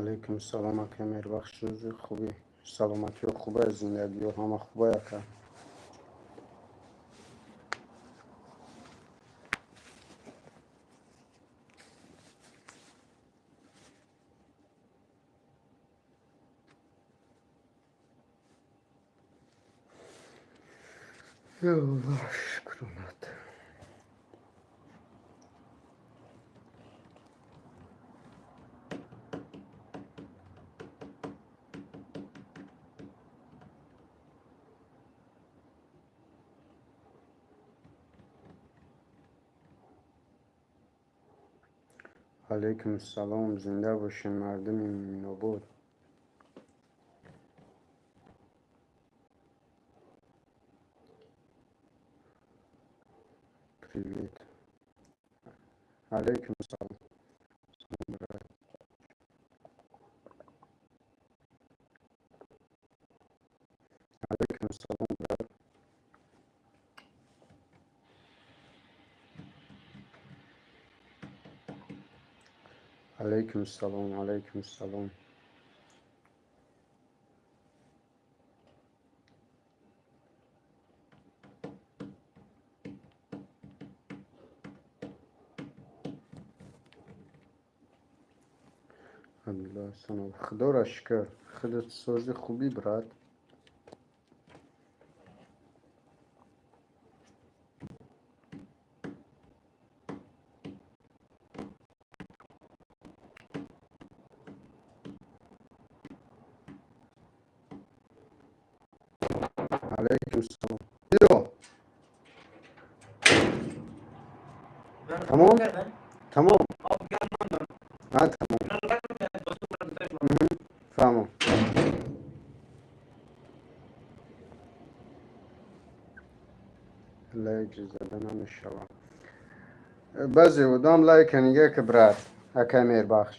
علیکم سلام اکا میر بخش روز خوبی سلامتی و خوبه زندگی و همه خوبه اکا یا الله شکرونت علیکم سلام زنده باشین مردم مینابود привет علیکم سلام علیکم سلام علیکم سلام علیکم سلام عبدالله سلام خدا را شکر خودت سوز خوبی برات علیکم سلام بیرو تمام تمام ها تمام فهمم لایک زدن نمیشوم بعضی ودام لایک نیگه که برات اکا میر بخش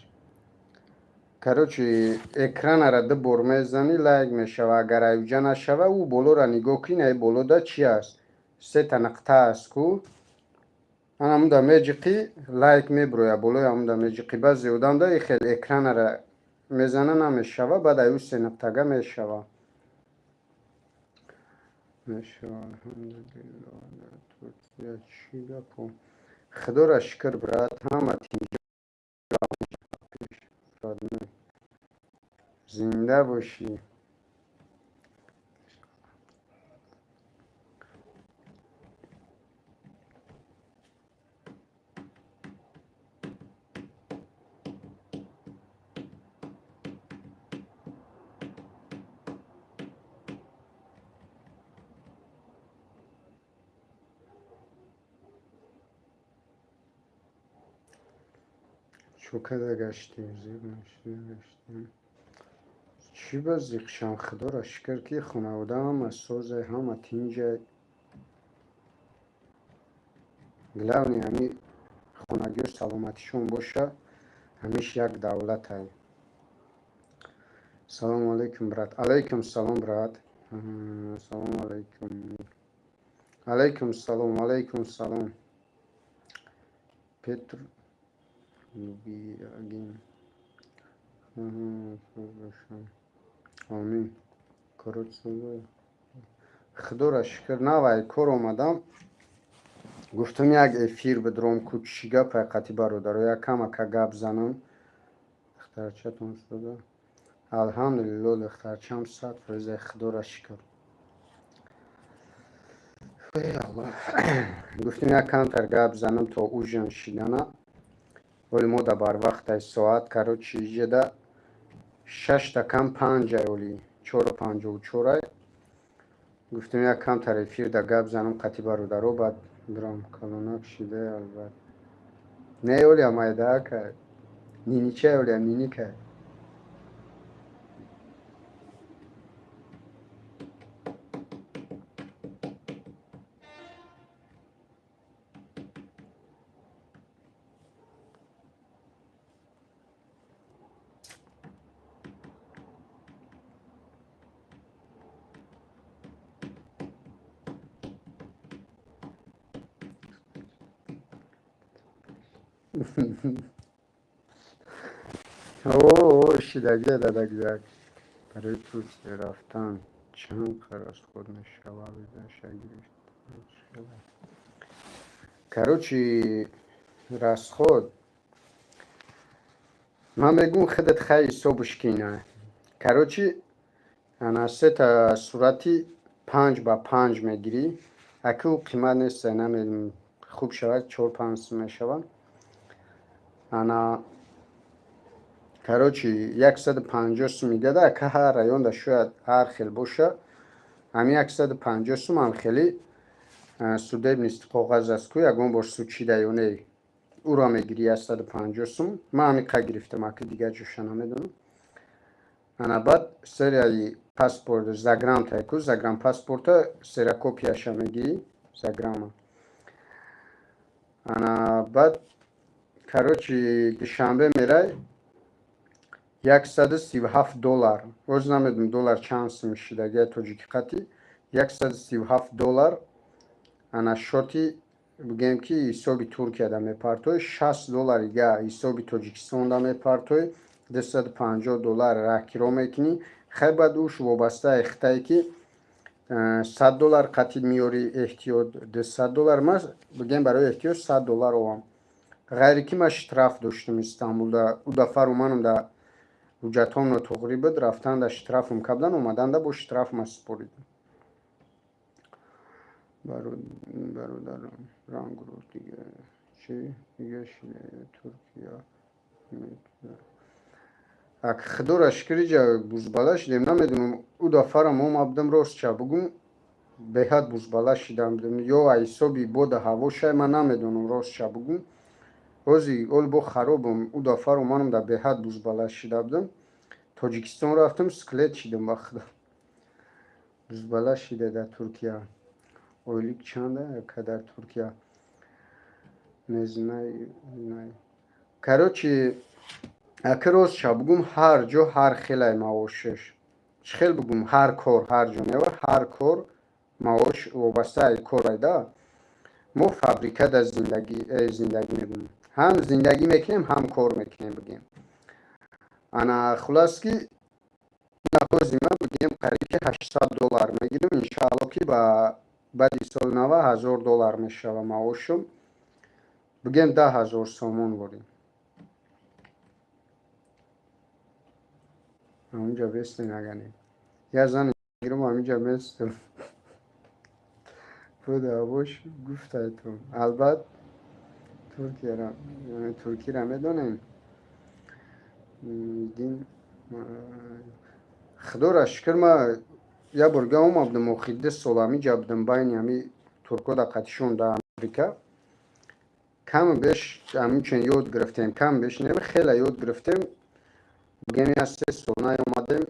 Короче, екранара ду бор мезани лайк мешава. Агар айвҷа нашава, ӯ болора нигоҳ кин, ай болода чи аст? Сета нақта аст ку? Ҳамуда меҷиқи лайк мебироя, болои ҳамуда меҷиқи. Баъзе одамда хел екранара мезана намешава, баъд ай ӯ се нуқтага мешава. Мешава, алҳамдулиллоҳ. Туркия чӣ гапо? Худоро шукр, брат, ҳама тинҷа зинда бошӣ. Чукада гаштем, зиғ чӣ ба зиқшам? Худоро шукр ки хонавода ҳама соза, ҳама тинҷа. главни ҳами хонагиҳо саломатишон боша, ҳамиш як давлатай. Салому алейкум, брат. Алейкум салом, брат. Салому алейкум. Алейкум салом, алейкум салом. Петр Лубиягин. Амин. Худоро шукр, навай кор омадам. Гуфтам як эфир бидром ку чӣ гапай қати бародаро, якамака гап занам. духтарчатон шуда? Алҳамдулиллоҳ, духтарчам 100%. Худоро шукр. Гуфтем якамтар гап занам то ужин шидана. Оли мо да барвақтай соат, короче, иҷеда 6 кам 5 оли 4:54. Гуфтем якамтар эфир да гап занам қати бародаро, баъд бирам калонак шида албат. Не оля майдака. Нинича оля ниника. اوه شیدگی دادگزک برای ترکیه رفتن چند قرار خود نشوا بیدن شگیری کروچی راست خود من بگم خودت خیلی صبحش کینه کروچی انا سه تا صورتی 5x5 میگیری اکو قیمت نیست نمیدونم خوب شود 4-5 میشود انا کروچی 150 سوم میده که هر رایون دا شاید هر خیل باشه همین 150 سوم هم خیلی سوده نیست کاغذ است که یکون باش سود چیده یا نه او را میگیری 150 سوم من همین که گرفتم که دیگه جوشه نمیدونم انا بعد سری پاسپورت زاگرام تایکو زاگرام پاسپورت سری کپیاش میگیری زاگرام انا بعد کروچی دوشنبه میره $137 روز نمیدونم دلار چند میشه دیگه توجیکی قطی $137 انا شوتی بگیم که حسابی ترکیه دا میپرتوی $60 یا حسابی توجیکستان دا میپرتوی $250 راه کیلو میکنی خیلی بعد اوش وابسته اختایی که $100 قطی میاری احتیاط $200 ما بگیم برای احتیاط $100 اوام غیری که ما اشتراف داشتم استانبول دا او دفعه رو منم دا حجتام رو تقریبا رفتن دا اشترافم کبدن اومدن دا با اشتراف ما سپوریدم برادرم رنگ رو دیگه چی دیگه شده ترکیه اک خدور اشکری جا بوزبالاش دیم نمیدونم او دفعه رو ما مبدم راست چه بگم به حد بوزبالاش دیدم یا ایسابی بود هواشای من نمیدونم راست چه بگم روزی اول با خرابم او دفعه رو منم در به حد بوزبالاش دیدم تاجیکستان رفتم سکلت شدم وقت بوزبالاش دیده در ترکیه oylik çanda kadar Türkiye ne знаю короче акроз шабгум ҳар ҷо ҳар хелай маошеш чихел бугум ҳар кор ҳар ҷо нева ҳар кор маош вобастаи кор айда мо фабрикада зиндагӣ мекунем ҳам зиндагӣ мекунем ҳам кор мекунем бигем ана хулас ки наҳози ман бигем қариби $800 мегирем иншоалло ки ба баъди соли нава $1000 мешава маошум бигем 10,000 сомон борем همونجا بستین اگه یه زن میگیرم همینجا میستم بود هواش گفت ایتون البته ترکیه را میدونیم میگیم خدا را شکر ما یه برگه هم ابدم و خیده سالامی جابدم باین یمی ترکو دا قطشون دا امریکا کم بیش همین چون یاد گرفتیم کم بیش نه خیلی یاد گرفتیم بگیم یه 3 سال نیومدیم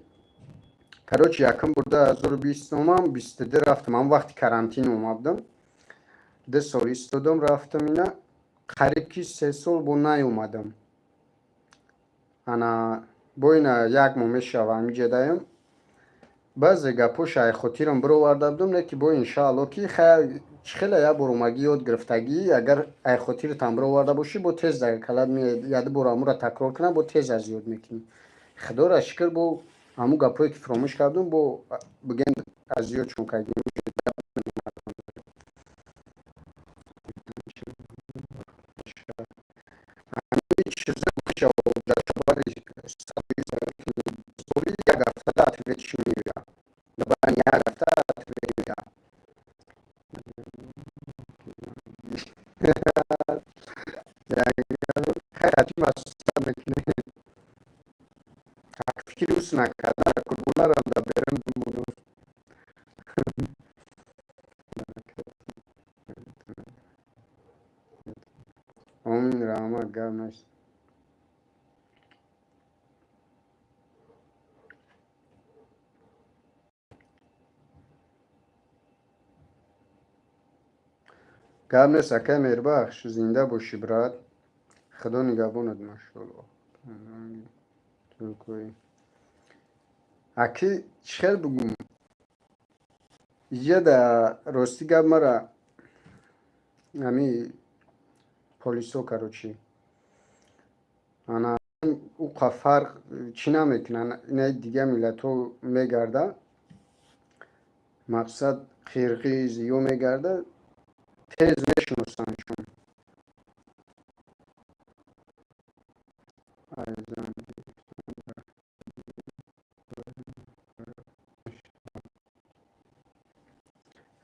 کروچ یکم برده 2020 اومم 22 رفتم من وقتی کرانتین اومدم 2 سال ایستادم رفتم اینا قریب که 3 سال با نیومدم انا با اینا یک ماه میشوه همینجا دایم بعضی گپوش ای خاطرم برو ورده بدم نه که با انشاءالله که خیلی یا برومگی یاد گرفتگی اگر ای خاطر تم برو ورده باشی با تیز دیگه کلاد می یاد برو امو را تکرار کنم با تیز از یاد میکنی خدا را شکر با همو گپایی که فراموش کردم با بگن از یاد چون کردیم چیزا بشه در شبار سوری یک هفته تعطیلات چی میگه دبان یک هفته تعطیلات میگه خیلی عجیب است میکنه فکری اوس نکرده کربولا را دا برم بمونم آمین رحمت گرم نشد گرم نشد اکه میربخش زنده باشی برات خدا نگهبانت ماشاءالله ترکوی اکی چخیل بگم یه دا راستی گب مرا همی پولیسو کروچی انا او فرق چی نمیکنن، اینه دیگه ملت ها میگرده، مقصد قرقیز یو میگرده تیز میشناسن چون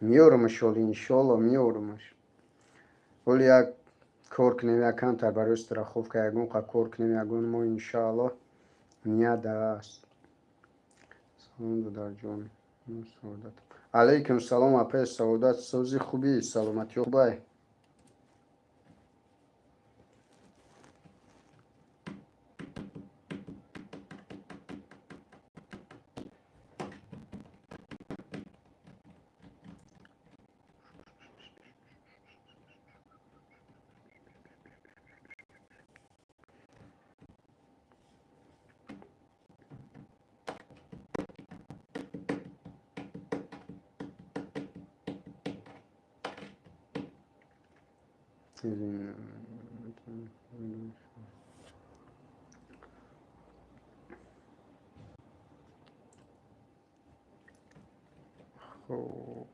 میارمش ولی انشالله میارمش، ولی یک کار کنیم یکم تر برای استراخوف که یکون کار کنیم یکون ما انشالله نیاد است. سلام دادر جان. علیکم سلام اپه سعادت سوزی خوبی سلامتی خوبی. خب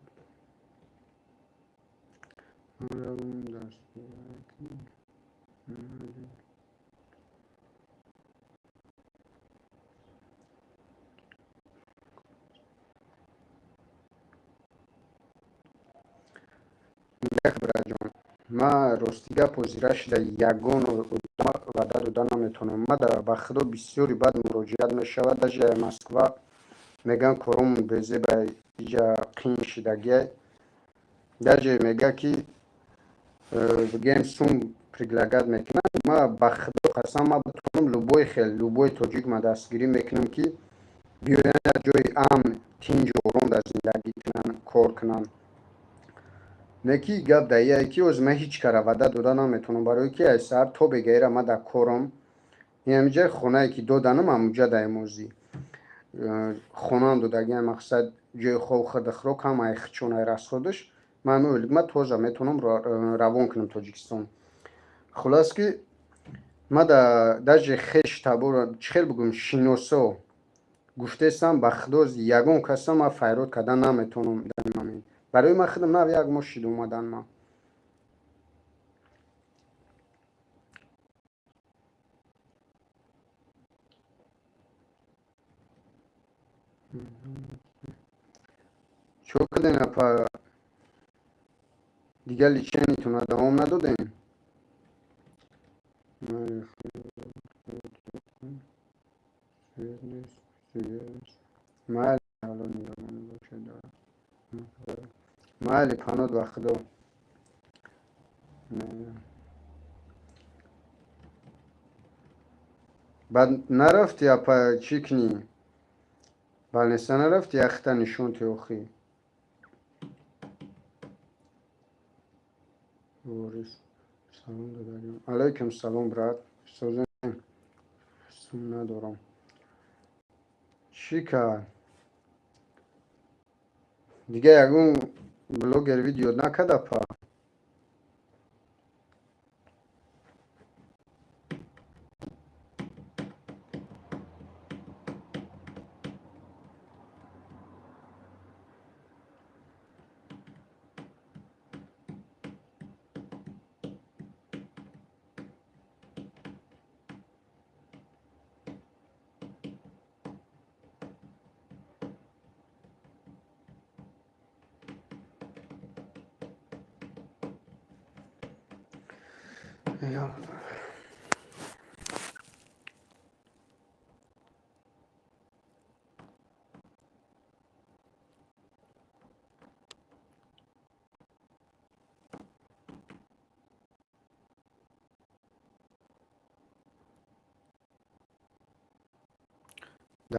جان ما رستیگه پوزیرش در یگان و در نمیتونم. ما در بخدا بسیاری بد مراجعت میشود در جای مسکو میگن کروم بزی به ایجا قین شدگی در جای میگه که بگیم سوم پرگلگت میکنن. ما بخدا قسم ما بتونم لوبوی خیل لوبوی تاجیک ما دستگیری میکنم که بیاین در جای امن تینج و در زندگی کنن کار کنن. نکی گپ دایه که از من هیچ کار وعده دادن نمیتونم برای که از سر تو بگیره ما در کارم همینجا خونه که دادنم همونجا در موزی خونم دادگی مقصد جای خوب خود خرو کم ایخ چونه راست خودش من میولید ما توزا میتونم روان کنم تاجیکستان. خلاص که ما در جای خش تبور چخیل بگم شینوسو گفته سم بخدوز یگون کسا ما فیرود کردن نمیتونم در ممین برای من خودم نه یک مشید اومدن ما چو کدین اپا دیگه لیچه نیتونه دوام ندادین مالی مالی پانود بخدو بعد نرفتی اپا چی کنی بلنسته نرفتی اختا نشون تیوخی بوریس سلام داداریم. علیکم سلام برات سوزن سوم ندارم چی که دیگه یکون بلوگر ویدیو نکده پا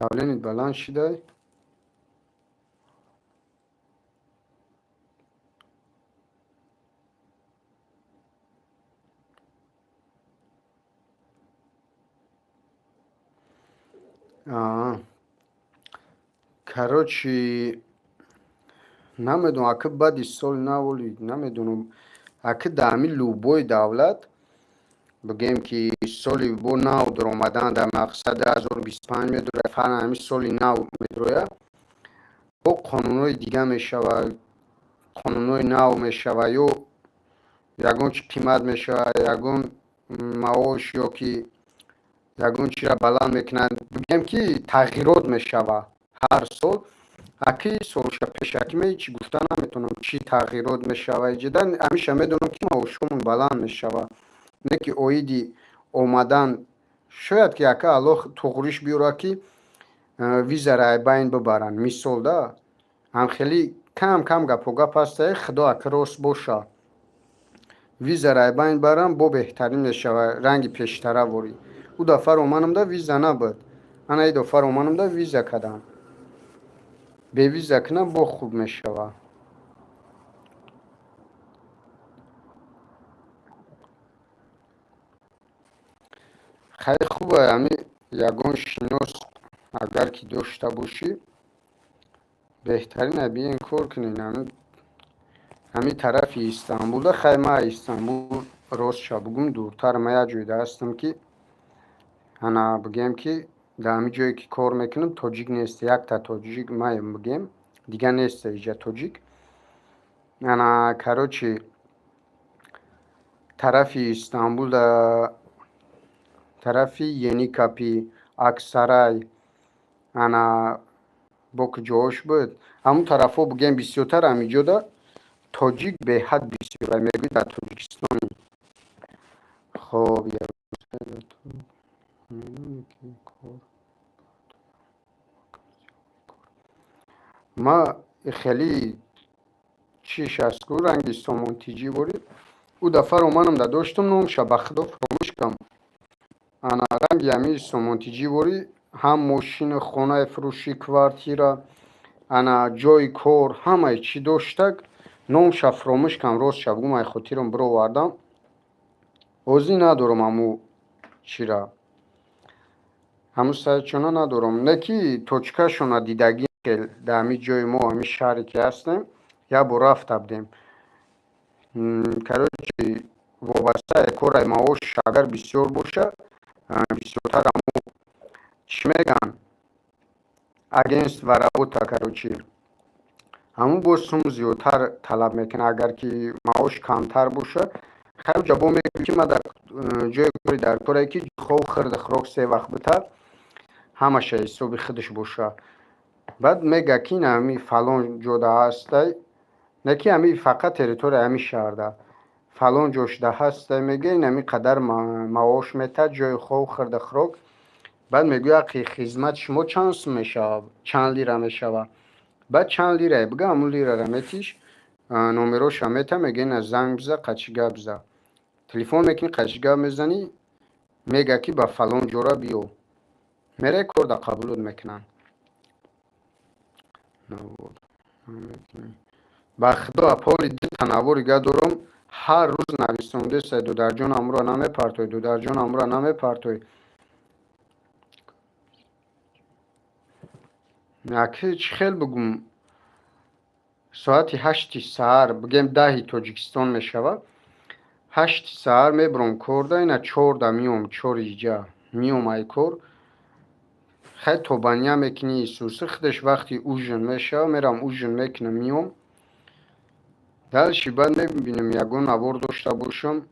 دولینت بلند شده کروچی نمیدونم اکه بعد سال نولی نمیدونم اکه دامی لوبوی دولت بگیم که سالی بو نو در اومدن در مقصد 2025 میدوره فعلا همین سالی نو میدوره با قانونهای دیگه میشوه قانونهای نو میشوه یا یگون چی قیمت میشوه یگون معاش یا که یگون چی را بلند میکنن بگیم که تغییرات میشوه هر سال اکی سالش پیشکی می چی گفتن نمیتونم چی تغییرات میشوه جدا همیشه میدونم که معاشمون بلند میشوه نه که اویدی اومدن شاید که اکا الله توغریش بیوره که ویزا را بین ببرن مثال ده هم خیلی کم کم گپ و گپ هسته خدا اکراس باشه ویزا را بین برن با بهترین میشوه رنگ پیشتره وری او دفعه اومنم ده ویزا نبود انا ای دفعه اومنم ده ویزا کدم به ویزا کنم با خوب میشوه خیلی خوبه همی یگان شناس اگر که داشته باشی بهترین این کار کنین همی طرف استانبول خیلی ما استانبول راست شا بگم دورتر ما یه جویده هستم که انا بگیم که در همی جایی که کار میکنم تاجیک نیست یک تا تاجیک ما بگیم دیگه نیست ایجا تاجیک انا کراچی طرف استانبول طرف یعنی کپی اکسرای انا بوک جوش بود همون طرف ها بگیم بسیارتر همیجا ده تاجیک به حد بسیار میگوی در تاجیکستانی خب ما خیلی چیش از کو رنگی سامونتیجی بوری او دفعه اومنم در داشتم نوم شبخدا فراموش کم انا رنگی همی سامونتیجی بوری هم ماشین خونه فروشی کوارتیرا انا جای کار همه چی داشتک نوم فراموش کم راست بگم ای خاطرم برو وردم اوزی ندارم همو چی را همو سایچونا ندارم نکی توچکه شونا دیدگی که در همی جای ما همی شهری که هستیم یا با رفت بودیم کراچی وابسته کار معاش اگر بسیار باشه بسیارتر همو چی میگن اگینست و رابطه کراچی همون بستم زیادتر طلب میکنه اگر که معاش کمتر باشه خیلی جبا میگه که من در جای کاری در کاری که خواه خرد خوراک 3 وقت بتر همه شای حسابی خودش باشه بعد میگه که این همی فلان جوده هسته نه که همی فقط تریتور همی شهرده فلان جوشده هسته میگه این همی قدر معاش میته جای خواه خرد خوراک بعد میگه اقی خدمت شما چند لیره میشه بعد چند لیره بگه همون لیره را میتیش نومروش هم میته میگه این زنگ بزه قچگه بزه تلفن میکنی قچگه میزنی میگه که با فلان جورا بیو میره کرده قبول میکنن با خدا پالی دی تنوری گه دارم هر روز نویسنده سه دو در جان امرو نمی پرتوی دو در جان امرو نمی پرتوی نکه چی خیل بگم ساعتی 8 سهر بگیم 10 تاجیکستان میشوه 8 سهر میبرم کرده اینا 4 میوم 4 ایجا میوم ای کور خیلی توبانیا میکنی سوسه خودش وقتی اوژن میشه میرم اوژن میکنم میوم دلشی بعد میبینم یگون عبور داشته باشم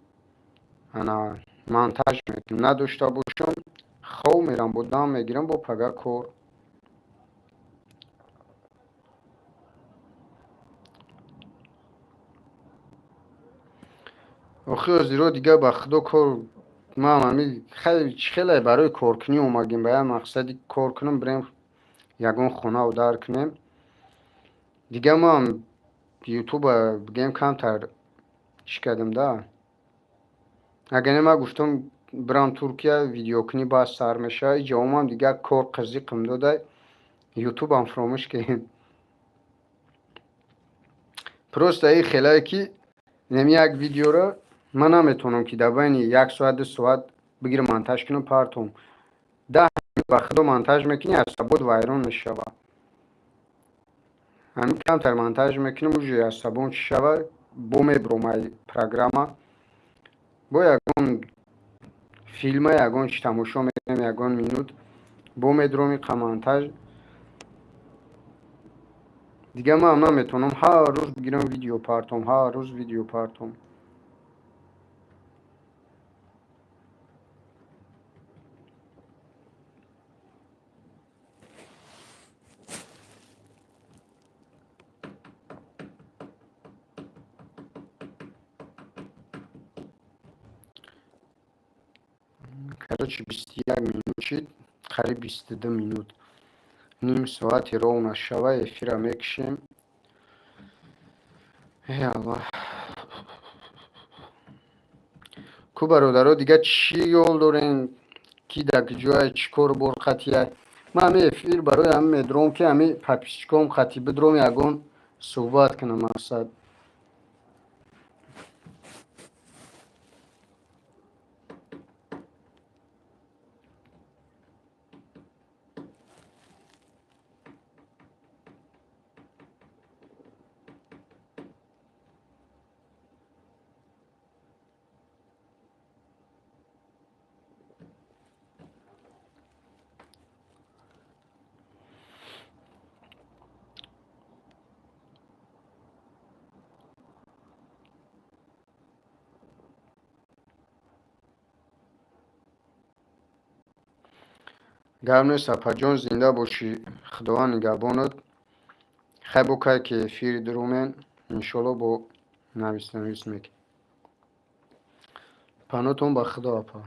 انا منتج میکنم نداشته باشم خو میرم بودم میگیرم با پگه کور آخه از ایرا دیگه به خدا کار ما همی خیلی برای کار کنی اومدیم به مقصدی کار کنم بریم یگون خونه و در کنیم دیگه ما هم یوتیوب بگیم کمتر چی کردم ده اگه ما گفتم برام ترکیه ویدیو کنی باز سر میشه اینجا هم دیگه کار قضی قم داده یوتیوب هم فراموش کنیم پروست ای خیلی که نمی یک ویدیو را من نمیتونم که در بین 1 ساعت 2 ساعت بگیرم منتج کنم پرتم 10 وقت منتج میکنی از سبود وایران نشوه همین کمتر منتج میکنم اوجی از سبون چی شوه بو میبرم ای پروگرام با یکم فیلم یگان چی تماشا میکنم یگان مینوت بو میدرومی قمانتاج دیگه ما هم نمیتونم هر روز بگیرم ویدیو پارتم هر روز ویدیو پارتم. короче 21 минут шид қариб 22 минут ним соати ровно шава эфира мекишем. алло ку бародаро дига чӣ ёл дорем ки дар ҷоя чӣ кор бор қатия ман ҳами эфир барои ҳам медром ки ҳами подписчиком қати бидром ягон суҳбат кунам мақсад. гап нест апаҷон зинда бошӣ худованд нигаҳбонат. хай бокай ки эфири дурумен иншолло бо нависнавис мекунем. панотон ба худо апа.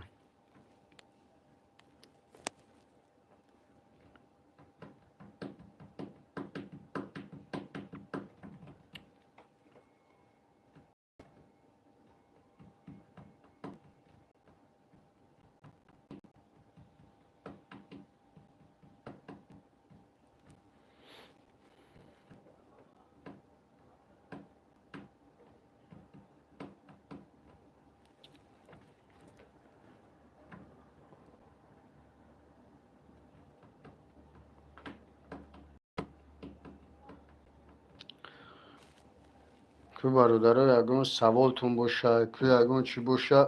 ку бародаро ягон саволтон боша ку ягон чӣ боша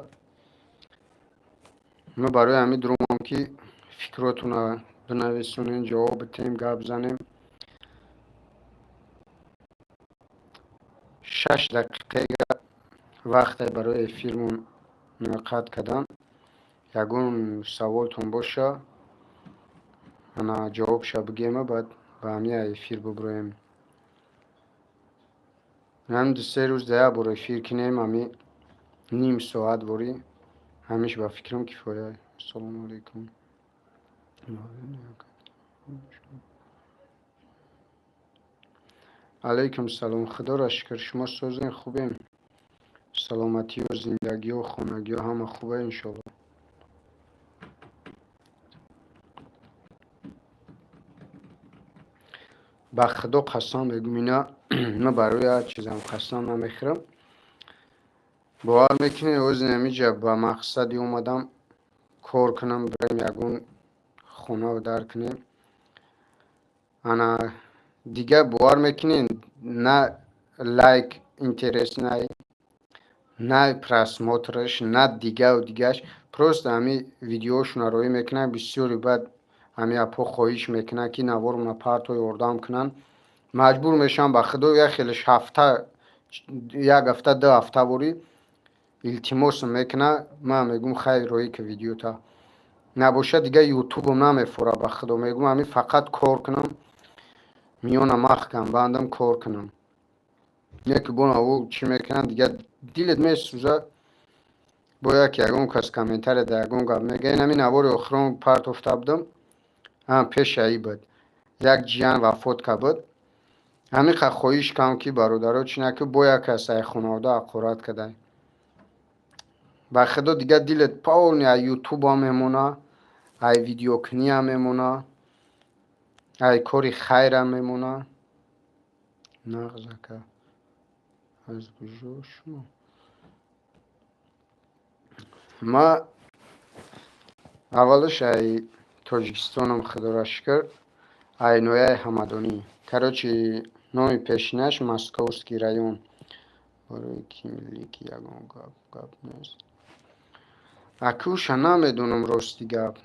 мо барои ҳамин дурумам ки фикротона бинависонем ҷавоб битем гап занем. 6 дақиқаga вақте барои эфирмон муаққат кардам. ягон саволтон боша ана ҷавобша бигема баъд ба ҳамин эфир биброем. ҳамин 2-3 рӯз да як бор эфир кинем ҳамин ним соат ворӣ ҳамиш ба фикрам кифоя. ассалому алайкум. алайкум салом. худоро шукр. шумо созен хубем? саломатию зиндагиё хонагиё ҳама хубе иншолло. ба худо қасам мегӯм ина ма барои ҳар чизам қасам намехӯрам. бовар мекунед ӯзи намиҷа ба мақсади омадам кор кунам бирем ягон хонаро дар кунем. ана дига бовар мекунед на лайк интерес на просмотрш на дигаву дигаш просто ҳамин видеошуна роӣ мекунам. бисёри баъд ҳамин апо хоҳиш мекунанд ки наворуна парто ёрдам кунанд. маҷбур мешавам ба худо як хелеш ҳафта як ҳафта 2 ҳафта ворӣ илтимосам мекунам. ман мегӯм хайр роӣ ки видеота набоша дига ютубам намефора. ба худо мегӯм ҳамин фақат кор кунам миёна махкам бандам кор кунам. яке бона ӯ чӣ мекунам дига дилет месӯза. бо ягон кас комментария да ягон гап мега ин ҳамин навори охирон партофта будам ҳам пеша ӣ буд як ҷиян вафот кард. ҳамин қа хоҳиш кам ки бародаро чӣ наки бо як кас ай хонавода ҳақорат кадай. ба худо дига дилет полни ай ютубам мемона ай видеокуниам мемона ай кори хайрам мемона. нағзака аз куҷо шумо. ма аввалаш ай тоҷикистонам худоро шукр ай нояи ҳамадонӣ. короче номи пешинаш московский район. барои кимлики ягон гап нест. اکوش نمیدونم راستی گپ.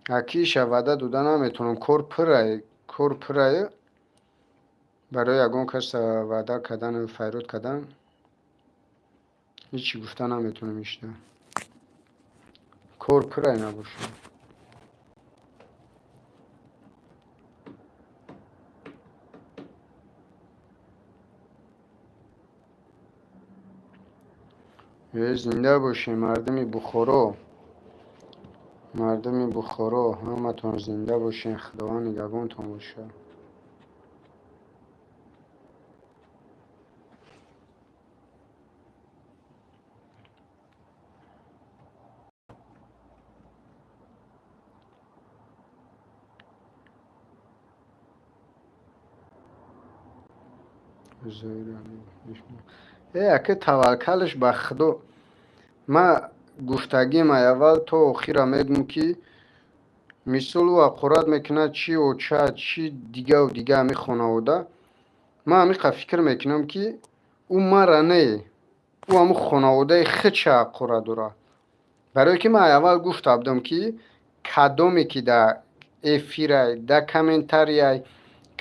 اکیش وعده دوده نمیتونم. کور پره برای یگون کس وعده کردن فیروت کردن هیچی گفته نمیتونم ایشته. کور پره نباشه. زنده باشی مردمی بخورو همه تون زنده باشین. خداوند نگهبانتون باشه. اکه توکلش به خدا. ما گفتگیم اول تا اخیره میگم که مثال و قرآن میکنه چی و چی دیگه و دیگه همی خانواده. ما همی فکر میکنم که او مرا نه، او همون خانواده خچه قرآن داره. برای که ما اول گفته بودم که کدامی که در افیره در کامنتاری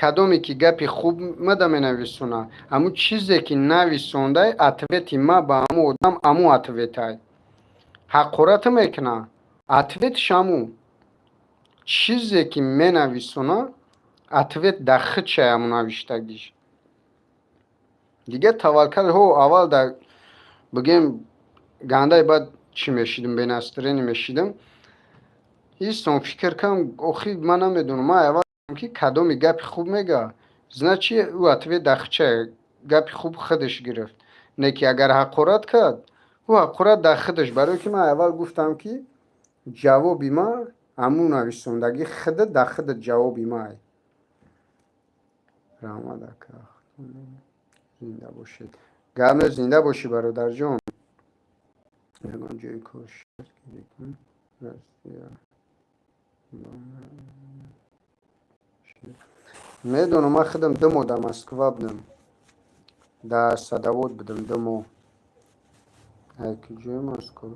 کدامی که گپی خوب مده می نویسونه همون چیزی که نویسونده اتویتی ما به همون آدم همون اتویت حقارت میکنه. اتویتش همون چیزی که می نویسونه اتویت در خچه همون نوشتگیش دیگه. توکل هو اول در بگیم گنده بعد چی میشیدم بین استرینی میشیدم ایستم فکر کنم اخی من نمیدونم. ما اول که کدامی گپی خوب میگه زنه چی او اتویت در خچه گپی خوب خودش گرفت. نه که اگر حقارت کرد او حقارت در خودش. برای که من اول گفتم که جوابی ما همون نویسندگی خودت در خودت جوابی ما رحمت که زنده باشید. گرم زنده باشی برادر جان. یگان جای کاش میدونم. من خودم دمو در مسکو بودم در صدوات بودم دمو هرکی جای مسکو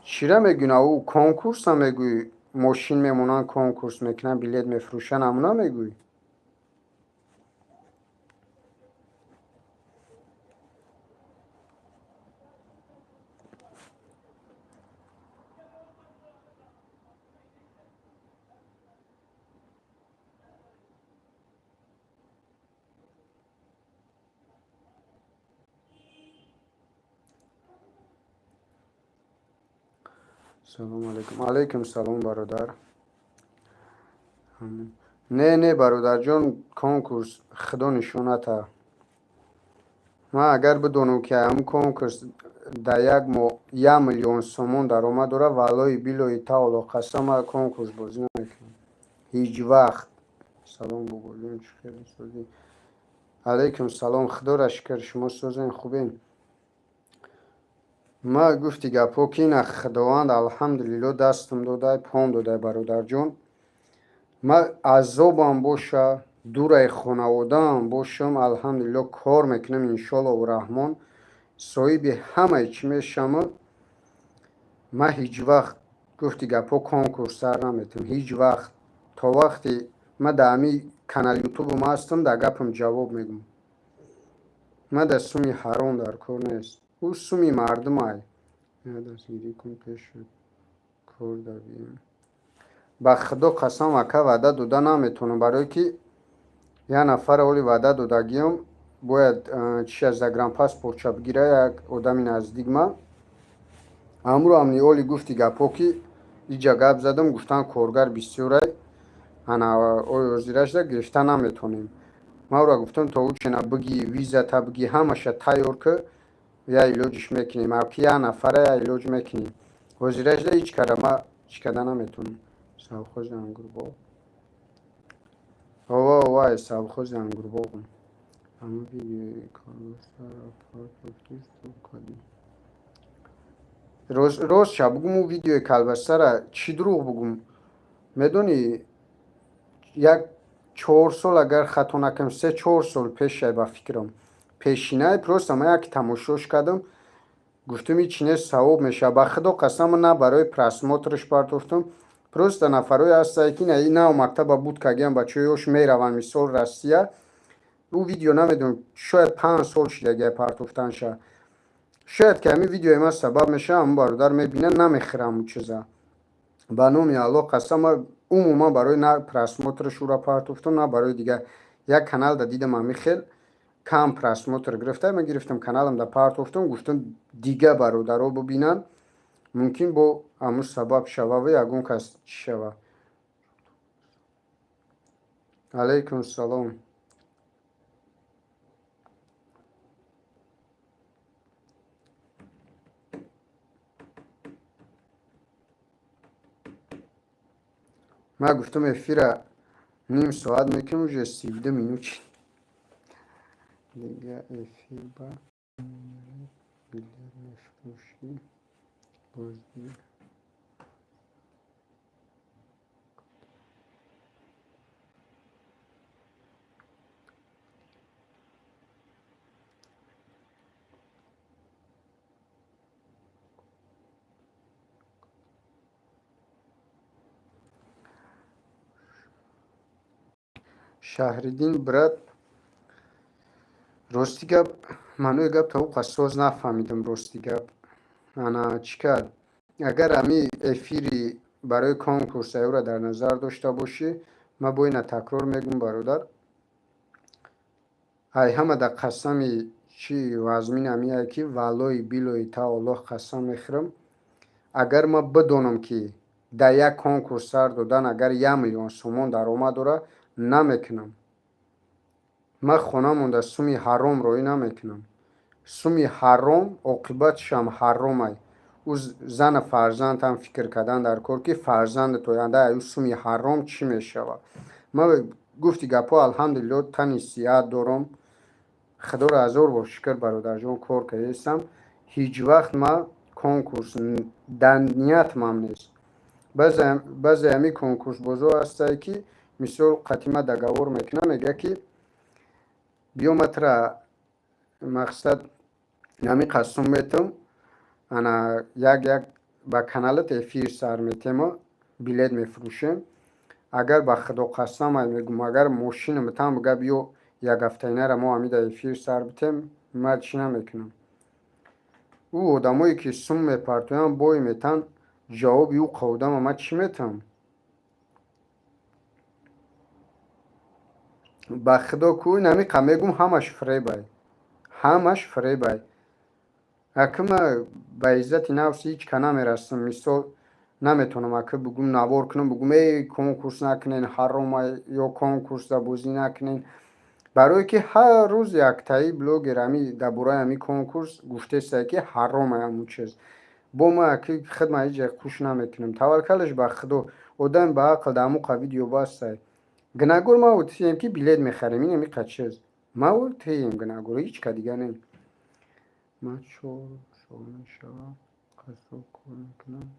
چیره میگوین او کنکورس هم میگوی ماشین میمونن کنکورس میکنن بلیت میفروشن همونا میگوی. سلام علیکم. علیکم سلام برادر. نه برادر جان کنکورس خدا نشونته. من اگر بدونم که هم کنکورس در 1,000,000 سومون در اومد داره والای بیلوی تعالی قسم کنکورس بازی نمیکنم هیچ وقت. سلام بگویم چی خیلی سازی. علیکم سلام. خدا را شکر شما سازین خوبین. ما گفتی گپا که این خداوند الحمدلله دستم داده پام داده برادر جان. ما عذابم باشه دور خانواده‌ام باشم الحمدلله کار میکنم انشالله و رحمان صاحب همه چی میشم. ما هیچ وقت گفتی گپا کنکورس سر نمیتم هیچ وقت. تا وقتی ما در همی کانال یوتیوب ما هستم در گپم جواب میگم. ما در سومی حرام در کار نیست. او سومی مردم های دستگیری کن پیش کار دویم. به خدا قسم اکه وعده دوده نمیتونم. برای که یه نفر اولی وعده دودگیم باید چی از دگرم پاسپورت چه بگیره یک آدمی نزدیک ما. امرو امنی اولی گفتی گپا که اینجا گپ زدم گفتن کارگر بسیاره انا اوی وزیرش ده گرفته نمیتونیم. ما را گفتم تا او چنه بگی ویزا تا بگی همش تیار که یا ایلوجش میکنیم او که یه نفره یا ایلوج میکنیم. وزیرش ده هیچ کاره ما هیچ کده نمیتونیم. سوخوش انگر با آوا آوا حساب خود زنگور بگم اما دیگه کاربستر اپارت تو کدی روز شب بگم او ویدیو کالبستر چی دروغ بگم میدونی یک 4 سال اگر خطا نکنم 3-4 سال پیش با فکرم پیشینه پروست من یک تماشاش کردم گفتم این چینه ثواب میشه با خدا قسم نه برای پرسماترش پرتفتم پروست نفرای هسته که نه و مکتب بود که گیم بچه هاش میروان مثال رسیه او ویدیو نمیدونم شاید 5 سال شده گه پرتفتن شه شاید که همین ویدیو ما سبب میشه هم برادر میبینه نمیخرم اون چیزا با نومی الله قسم عموما برای نه پرسماترش رو را پرتفتم نه برای دیگه یک کانال دا دیدم همی خیل کم پرسماتر گرفته من گرفتم کانالم دا پرتفتم گفتم دیگه برادر رو ببینن ممکن با همون سبب شوه و یکون کس شوه علیکم سلام من گفتم افیر نیم ساعت میکنم و 17 مینوت دیگه افیر با بیلر مفروشی بازی شهردین برد راستی گپ منو گپ تا او قصاز نفهمیدم راستی گپ انا چیکار اگر امی افیری برای کنکورس او را در نظر داشته باشی ما با این تکرار میگم برادر ای همه در قسمی چی وزمین امیه که والای بیلوی تا الله قسم میخرم اگر ما بدونم که در یک کنکورس سر دادن اگر 1,000,000 سومون در آمد داره نمیکنم من خونمون در سومی حرام روی نمیکنم سومی حرام عاقبتش هم حرامه او زن فرزند هم فکر کردن در کار که فرزند توینده او سومی حرام چی میشود من گفتی گپا الحمدلله تنی سیاد دارم خدا را هزار بار شکر برادر جان کار که هستم هیچ وقت ما کنکورس در نیتم هم نیست بعضی همی کنکورس بزرگ هسته که مثل قطیمه دگوار میکنه میگه که بیا متر مقصد همی قسم میتم انا یک با کانالت افیر سر میتیم بلیت میفروشیم اگر با خدا قسم میگم اگر ماشین میتم بگه بیا یک هفته اینه را ما همی در افیر سر بتیم من چی نمیکنم او آدمایی که سم میپرتویم بای میتن جوابی او قودم ما چی میتم با خدا کوی نمی میگم همش فریبای همش فریبای اکه ما به عزت نفس هیچ کنه میرسم مثال نمیتونم اکه بگم نوار کنم بگم ای کنکورس نکنین حرام یا کنکورس در بازی نکنین برای که هر روز یک تایی بلوگر همی در برای همی کنکورس گفته سه که حرام همون چیز با ما اکه خود ما هیچ خوش نمیکنم توکلش به خدا آدم به عقل دمو قوی دیو باسته گناگور ما او تیم که بلیت میخریم این همی قد چیز ما او تیم گناگور هیچ که دیگه نیم ما شو میشوم قصد کنم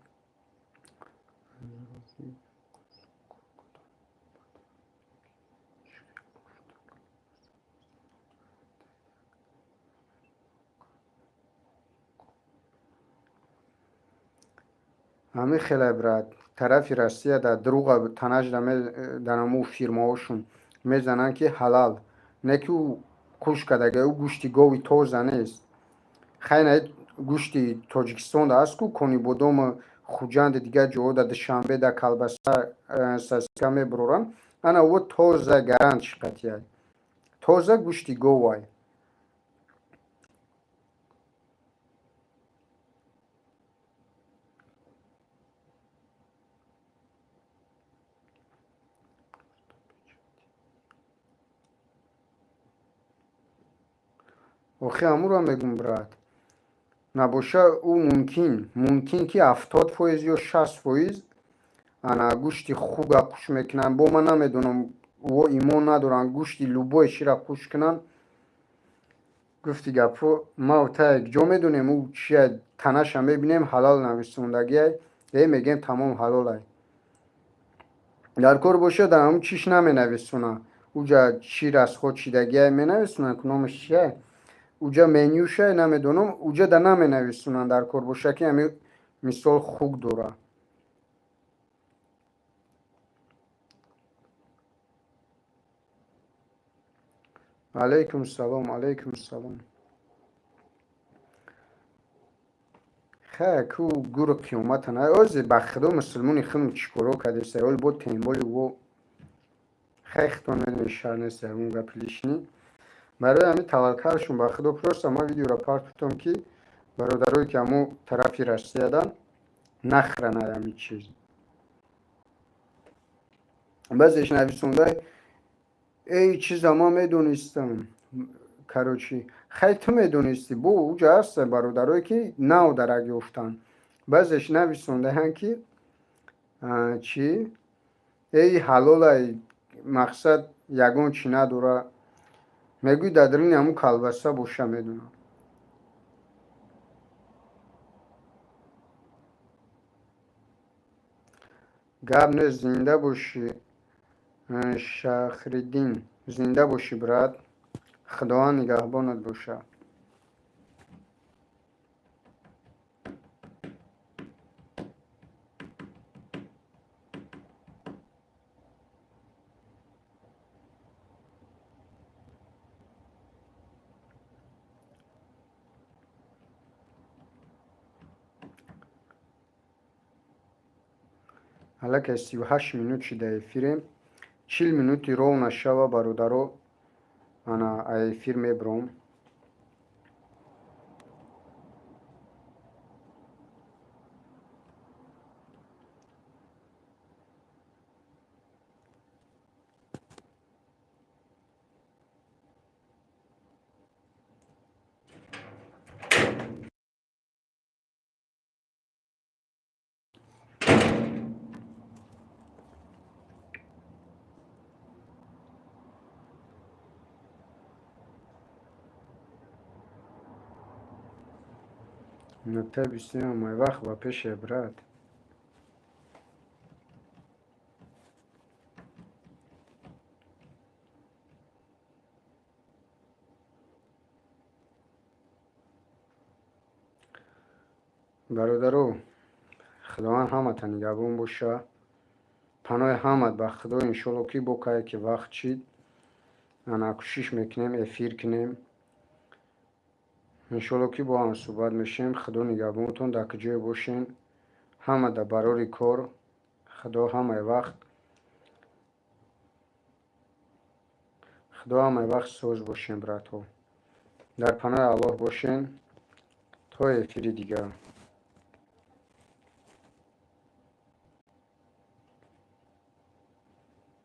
همه خیلی عبرت طرفی راستی در دروغ تنج در امو فیرما هاشون میزنن که حلال نه که او کش کدگه او گوشتی گوی توزه نیست خیلی گوشتی تاجیکستان دا است که کنی بودم خوجند دیگه جو دا دشنبه دا کلبسته سسکه میبرورن انا او توزه گرند شقتیه توزه گوشتی گوی آخه همون رو میگم برات نباشه او ممکن که 70% یا 60% انا گوشتی خوب گپش میکنن با من نمیدونم او ایمان ندارن گوشتی لوبایشی را خوش کنن. گفتی گپو ما و تا یک جا میدونیم او چیه تنش هم ببینیم حلال نویسوندگیه میگیم تمام حلاله. در کار باشه در همون چیش نمی نویسونن اوجا چی از خود چیدگیه می نویسونن که نامش چیه اوجا منیوشه نمیدونم اوجا در نمی نویسونن در کار باشه که همین مثال خوک دوره. علیکم السلام علیکم السلام. خیلی کو گور قیامت نه از بخدا مسلمانی خیلی چیکارو کرده سوال بود تنبالی و خیلی ختانه نشار نیست اون گپلیشنی برای همین توکلشون بخدا پرست. ما ویدیو را پارت کردم که برادرایی که همو طرفی رسیدن نخرن همین چیز. بعضیش نویسونده ای چیزا ما میدونستم کروچی خیلی تو میدونستی بو اوجا هست برادرایی که نو درک یافتن. بعضیش نویسونده هم که چی ای حلال مقصد یگان چی نداره میگوی دادرین همون کلبسه باشه میدونم. گب نه زنده باشی شخریدین زنده باشی برات خدا نگهبانت باشه. حالا که 38 مینوت شده افیریم 40 مینوتی رو نشوه برادرو انا افیر میبرم. نکته بسیار مای وقت با پیش برات برادرو خداوند همت نگهبان باشه. پناه همت به خدا انشالله کی بکه که وقت چید انا کوشش میکنیم افیر کنیم انشالله که با هم صحبت میشیم. خدا نگهبانتون در کجای باشین همه در برای کار خدا همه وقت سوز باشین براتو در پناه الله باشین تا افیری دیگه.